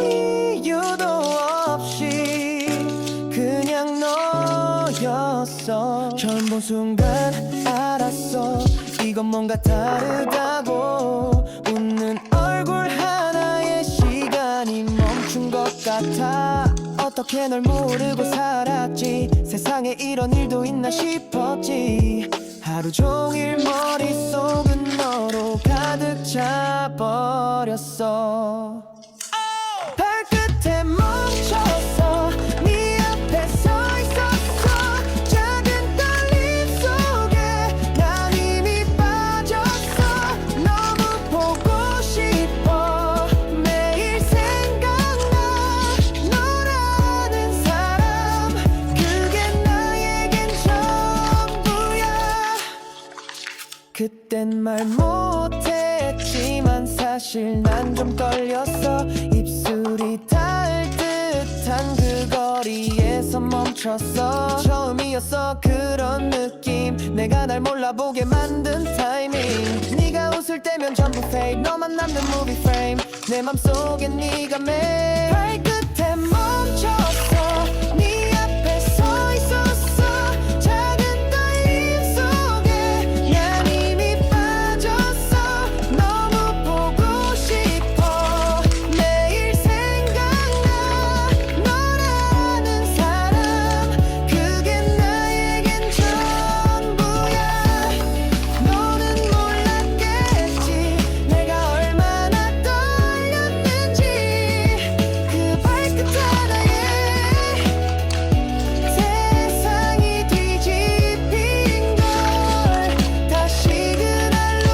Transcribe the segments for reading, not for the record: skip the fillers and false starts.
이유도 없이 그냥 너였어. 처음 본 순간 알았어. 이건 뭔가 다르다고. 웃는 얼굴 하나에 시간이 멈춘 것 같아. 어떻게 널 모르고 살았지. 세상에 이런 일도 있나 싶었지. 하루 종일 머릿속은 너로 가득 차버렸어. 발끝에 멈췄어. 네 앞에 서 있었어. 작은 떨림 속에 난 이미 빠졌어. 너무 보고 싶어. 매일 생각나. 너라는 사람 그게 나에겐 전부야. 그땐 말 못했지만 사실 난 좀 떨렸어. 입술이 닿을 듯한 그 거리에서 멈췄어. 처음이었어 그런 느낌. 내가 날 몰라보게 만든 타이밍. 네가 웃을 때면 전부 fade. 너만 남는 movie frame. 내 맘속엔 네가 매일. 발끝에 멈췄어. 네 앞에 서 있었어. 작은 떨림 속에 난 이미 빠졌어. 너무 보고 싶어. 매일 생각나. 너라는 사람 그게 나에겐 전부야. 너는 몰랐겠지 내가 얼마나 떨렸는지. 그 발끝 하나에 세상이 뒤집힌 걸. 다시 그날로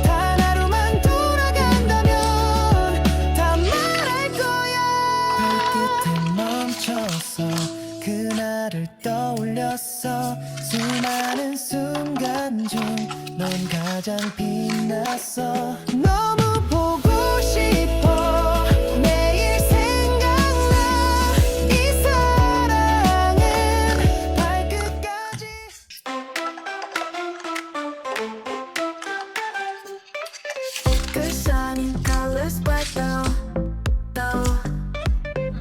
단 하루만 돌아간다면 다 말할 거야. 발끝에 멈췄어. 그날을 떠올렸어. 수많은 순간 중 넌 가장 빛났어. 너무 보고 싶어. 매일 생각나. 이 사랑은 발끝까지. Good shining colors bright though.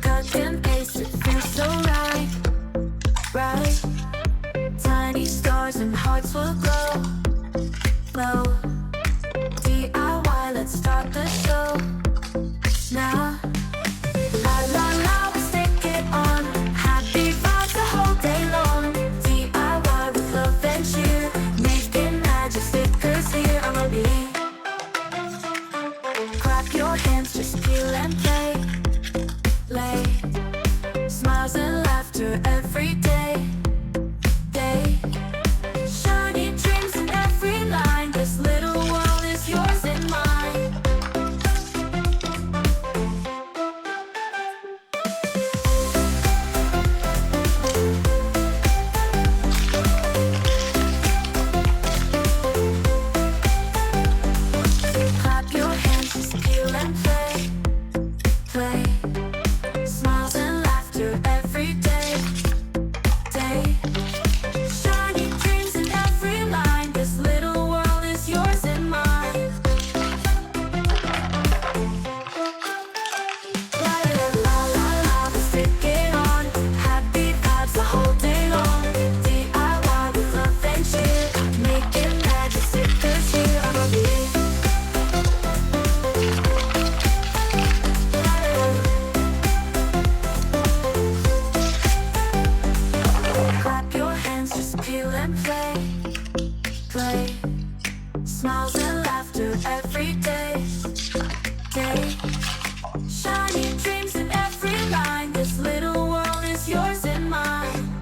Cut and paste, it feels so right. Tiny stars and hearts will glow. DIY, let's start the show now. La la la, we'll stick it on. Happy vibes the whole day long. DIY with love and cheer. Making magic stickers here. I'm gonna be. Clap your hands, just peel and play. Smiles and laughter every day. Shiny dreams in every line. This little world is yours and mine. Clap your hands, just peel and play. Smiles and laughter every day. Shiny dreams in every line. This little world is yours and mine. La la la la la, we'll stick it on. Happy vibes the whole day long. DIY with love and cheer. Making magic stickers here. I'm gonna be. Clap your hands, just peel and play. Smiles and laughter every day. Shiny dreams in every line. This little world is yours and mine.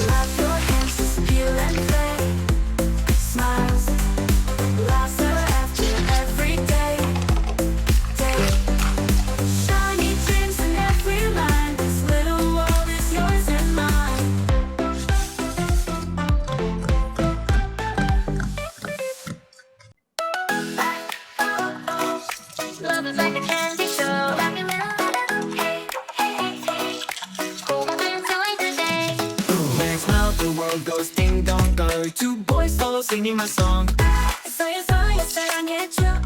Clap your hands, just peel and play. Smiles, laughter after every day. Shiny dreams in every line. bell goes ding dong go. Two boys follow singing my song. Saja, 사랑해줘.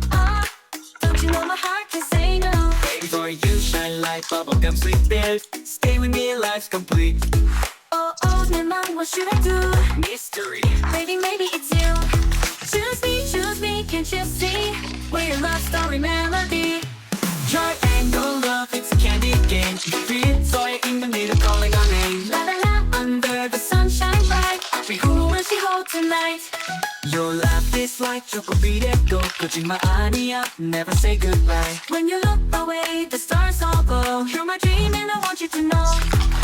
Don't you know my heart can say no? Waiting for you, shine like bubblegum sweet beard. Stay with me, life's complete. Oh, 내 맘, what should I do? Mystery. Baby, maybe it's you. Choose me, can't you see? We're your love story melody. Triangle love, it's a candy game. Feel so in the middle, calling our name. La la la, under the sunshine bright. Who will she hold tonight? Your laugh is like choco beat echo. 거짓말 아니야, never say goodbye. When you look away, the stars all glow. You're my dream and I want you to know.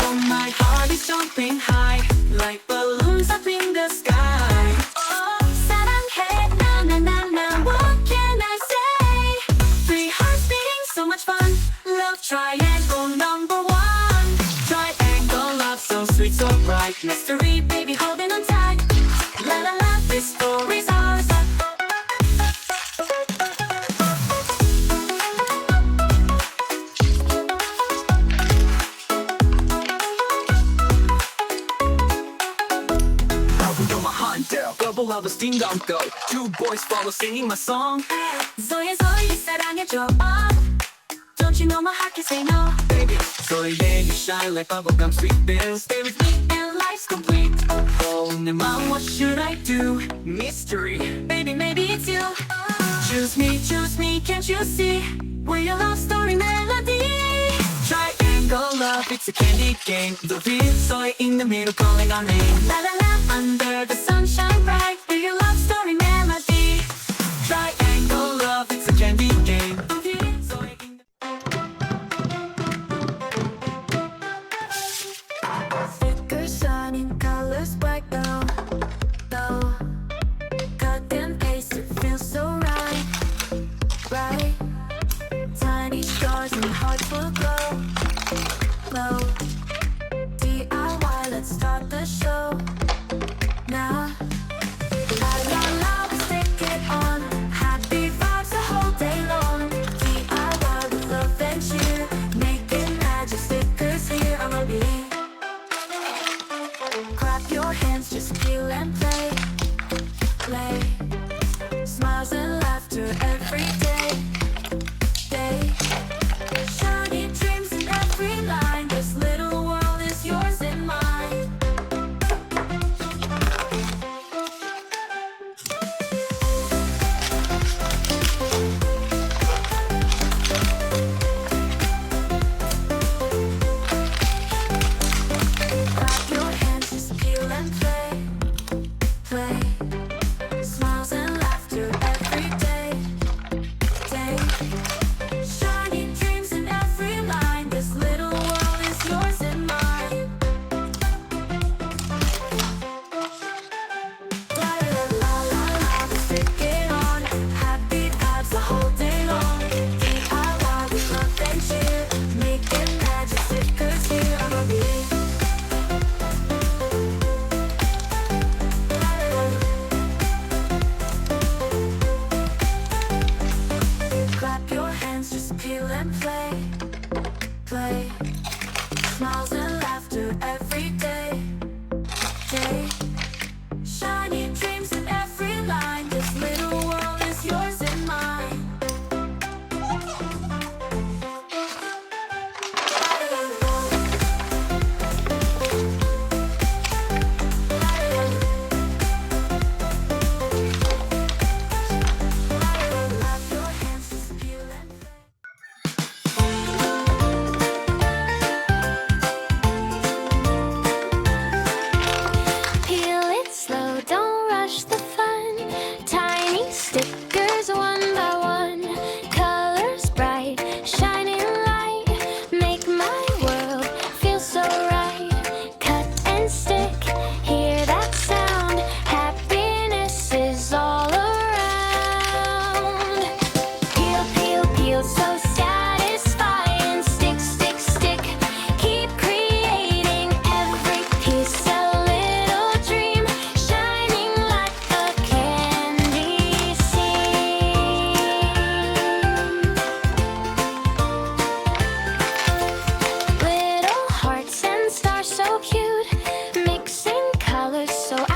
Oh, my heart is jumping high, like balloons up in the sky. Oh, 사랑해, na. What can I say? Three hearts beating, so much fun. Love triangle number one. Triangle love, so sweet, so bright. Mystery, baby, holding on tight. La la la, this story's ours. Double how the steam don't go. Two boys follow singing my song. Zoe, 사랑해줘. Don't you know my heart can say no? Baby, so then you shine like bubblegum sweet beer. Stay with me and life's complete. Oh, 내 맘, what should I do? Mystery. Baby, maybe it's you. Choose me, can't you see? We're your love story melody. triangle love, it's a candy game. The beat, so in the middle, calling our name. La la la, under the sunshine bright. We're your love story melody. Triangle love, it's a candy game. The beat, so in Stickers shining, colors bright now. Cut and paste, it feels so right. Tiny stars and hearts will glow. DIY, let's start the show now. La, we stick it on. Happy vibes the whole day long. DIY with love and cheer. Making magic stickers here on Rumi. Clap your hands, just feel and play. Smiles and laughter every day. Shiny dreams in every line. This little world is yours and mine. Clap your hands, just feel and play. Smiles and laughter every day. Shiny dreams in every line. This little world is yours and mine. La, we stick it on. Happy vibes the whole day long. DIY with love and cheer. Making magic stickers here on Rumi. Clap your hands, just peel and play. Smiles and laughter every day. Shiny dreams in every line. This little world is yours and mine. Clap your hands, just peel and play. Peel colors so